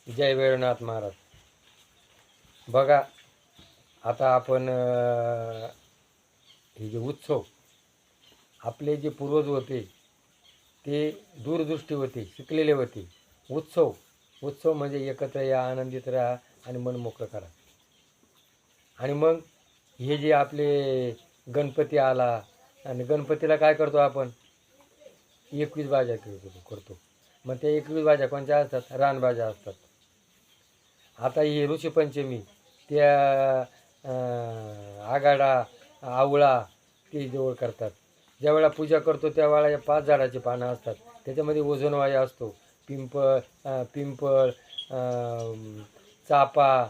जय वेळनाथ महाराज. बघा आता आपण हे जे उत्सव आपले जे पूर्वज होते ते दूरदृष्टी होते, शिकलेले होते. उत्सव म्हणजे एकत्र या, आनंदित राहा आणि मन मोकळं करा. आणि मग हे जे आपले गणपती आला आणि गणपतीला काय करतो आपण, 21 भाज्या करतो. मग त्या 21 भाज्या कोणत्या असतात? रानभाज्या असतात. आता ही ऋषीपंचमी त्या आगाडा आवळा ते जवळ करतात. ज्यावेळेला पूजा करतो त्यावेळेला या 5 झाडाची पानं असतात. त्याच्यामध्ये ओझोनवायू असतो. पिंपळ, चाफा,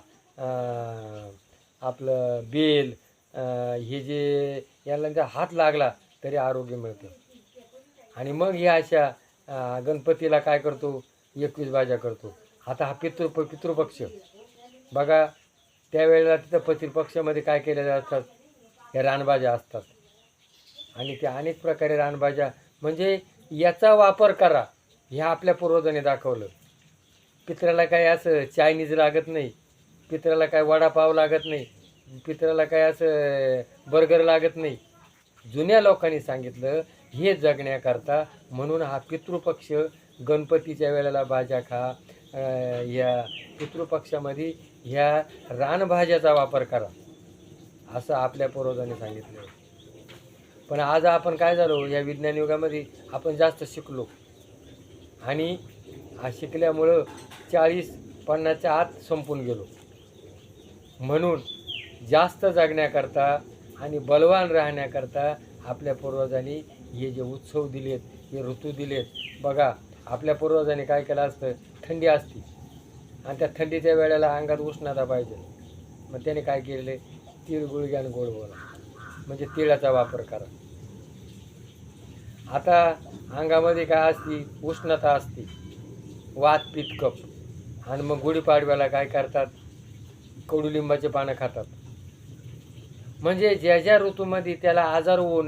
आपलं बेल, हे जे याला जर हात लागला तरी आरोग्य मिळतं. आणि मग ह्या अशा गणपतीला काय करतो, 21 भाज्या करतो. आता हा पितृपक्ष बघा, त्यावेळेला तिथं पितृपक्षामध्ये काय केलेलं असतात, ह्या रानभाज्या असतात. आणि त्या अनेक प्रकारे रानभाज्या म्हणजे याचा वापर करा, ह्या आपल्या पूर्वजांनी दाखवलं. पितऱ्याला काय असं चायनीज लागत नाही, पितऱ्याला काय वडापाव लागत नाही, पितऱ्याला काय असं बर्गर लागत नाही. जुन्या लोकांनी सांगितलं हे जगण्याकरता. म्हणून हा पितृपक्ष गणपतीच्या वेळेला भाज्या खा. या पितृपक्षामध्ये ह्या रानभाज्याचा वापर करा असं आपल्या पूर्वजांनी सांगितलं. पण आज आपण काय झालो, या विज्ञान युगामध्ये आपण जास्त शिकलो आणि शिकल्यामुळं 40-50च्या आत संपून गेलो. म्हणून जास्त जगण्याकरता आणि बलवान राहण्याकरता आपल्या पूर्वजांनी हे जे उत्सव दिलेत, हे ऋतू दिलेत. बघा आपल्या पूर्वजांनी काय केलं असतं, थंडी असती आणि त्या थंडीच्या वेळेला अंगात उष्णता पाहिजे. मग त्याने काय केले, तीळ गुळगी आणि गोड बोला म्हणजे तिळाचा वापर करा. आता अंगामध्ये काय असती, उष्णता असते, वात पित्त कफ. आणि मग गुढीपाडव्याला काय करतात, कडुलिंबाचे पानं खातात. म्हणजे ज्या ज्या ऋतूमध्ये त्याला आजार होऊ नये